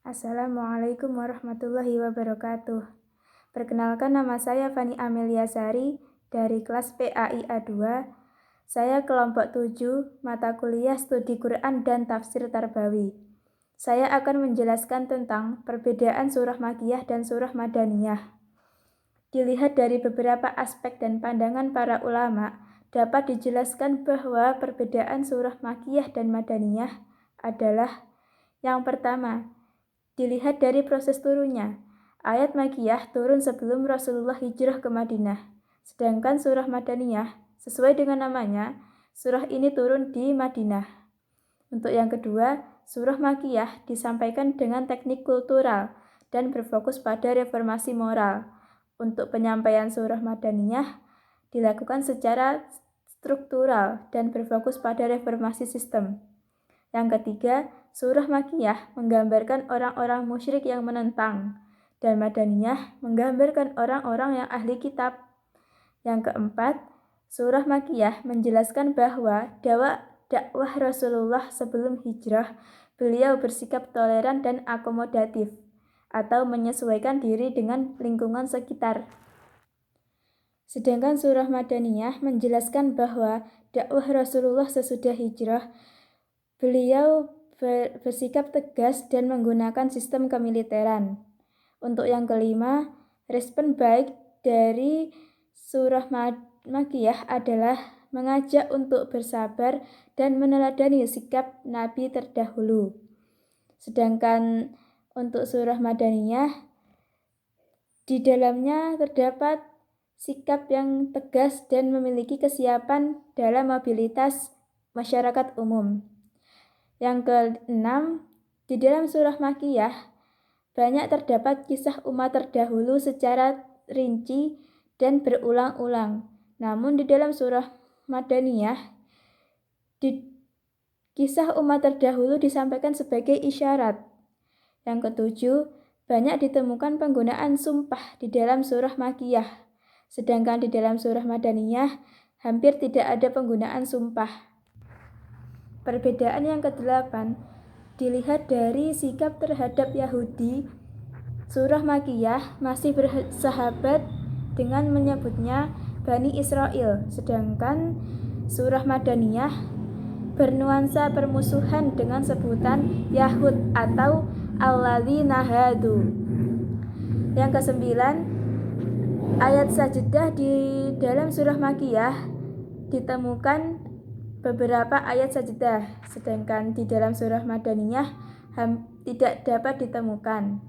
Assalamualaikum warahmatullahi wabarakatuh. Perkenalkan, nama saya Fani Amelia Sari dari kelas PAIA 2. Saya kelompok 7, mata kuliah studi Quran dan tafsir Tarbawi. Saya akan menjelaskan tentang perbedaan surah Makkiyah dan surah Madaniyah. Dilihat dari beberapa aspek dan pandangan para ulama, dapat dijelaskan bahwa perbedaan surah Makkiyah dan Madaniyah adalah: yang pertama, dilihat dari proses turunnya. Ayat Makkiyah turun sebelum Rasulullah hijrah ke Madinah. Sedangkan surah Madaniyah, sesuai dengan namanya, surah ini turun di Madinah. Untuk yang kedua, surah Makkiyah disampaikan dengan teknik kultural dan berfokus pada reformasi moral. Untuk penyampaian surah Madaniyah dilakukan secara struktural dan berfokus pada reformasi sistem. Yang ketiga, surah Makkiyah menggambarkan orang-orang musyrik yang menentang, dan Madaniyah menggambarkan orang-orang yang ahli kitab. Yang keempat, surah Makkiyah menjelaskan bahwa dakwah Rasulullah sebelum hijrah, beliau bersikap toleran dan akomodatif, atau menyesuaikan diri dengan lingkungan sekitar. Sedangkan surah Madaniyah menjelaskan bahwa dakwah Rasulullah sesudah hijrah, beliau bersikap tegas dan menggunakan sistem kemiliteran. Untuk yang kelima, respon baik dari surah Makkiyah adalah mengajak untuk bersabar dan meneladani sikap Nabi terdahulu. Sedangkan untuk surah Madaniyah, di dalamnya terdapat sikap yang tegas dan memiliki kesiapan dalam mobilitas masyarakat umum. Yang keenam, di dalam surah Makkiyah banyak terdapat kisah umat terdahulu secara rinci dan berulang-ulang. Namun di dalam surah Madaniyah, kisah umat terdahulu disampaikan sebagai isyarat. Yang ketujuh, banyak ditemukan penggunaan sumpah di dalam surah Makkiyah. Sedangkan di dalam surah Madaniyah hampir tidak ada penggunaan sumpah. Perbedaan yang kedelapan, dilihat dari sikap terhadap Yahudi, surah Makkiyah masih bersahabat dengan menyebutnya Bani Israel, sedangkan surah Madaniyah bernuansa permusuhan dengan sebutan Yahud atau Alladzina Hadu. Yang kesembilan, ayat sajdah di dalam surah Makkiyah ditemukan beberapa ayat sajdah, sedangkan di dalam surah Madaniyah tidak dapat ditemukan.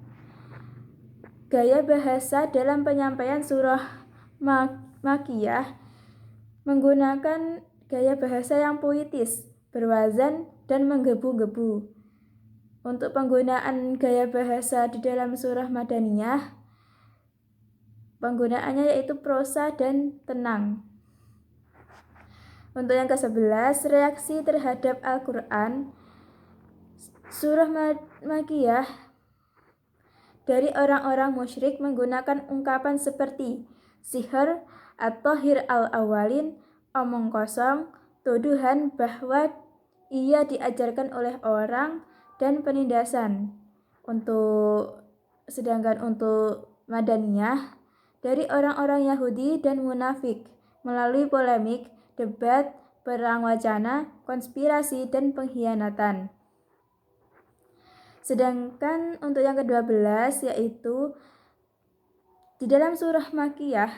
Gaya bahasa dalam penyampaian surah Makkiyah menggunakan gaya bahasa yang puitis, berwazan, dan menggebu-gebu. Untuk penggunaan gaya bahasa di dalam surah Madaniyah, penggunaannya yaitu prosa dan tenang. Untuk yang ke-11, reaksi terhadap Al-Quran, surah Makkiyah dari orang-orang musyrik menggunakan ungkapan seperti sihir, at-tahir al-awwalin, omong kosong, tuduhan bahwa ia diajarkan oleh orang, dan penindasan. Sedangkan untuk Madaniyah dari orang-orang Yahudi dan munafik melalui polemik, debat, perang wacana, konspirasi, dan pengkhianatan. Sedangkan untuk yang ke-12, yaitu di dalam surah Makkiyah,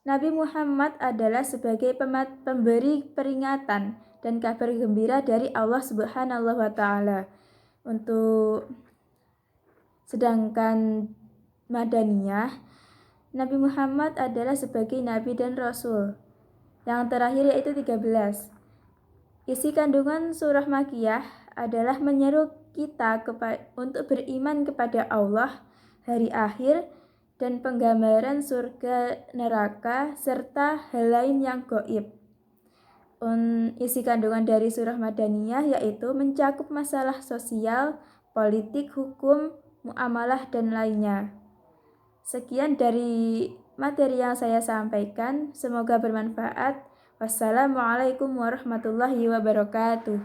Nabi Muhammad adalah sebagai pemberi peringatan dan kabar gembira dari Allah Subhanahu wa Ta'ala. Sedangkan Madaniyah, Nabi Muhammad adalah sebagai Nabi dan Rasul. Yang terakhir yaitu 13. Isi kandungan surah Makkiyah adalah menyeru kita untuk beriman kepada Allah, hari akhir, dan penggambaran surga neraka, serta hal lain yang gaib. Isi kandungan dari surah Madaniyah yaitu mencakup masalah sosial, politik, hukum, muamalah, dan lainnya. Sekian dari materi yang saya sampaikan, semoga bermanfaat. Wassalamualaikum warahmatullahi wabarakatuh.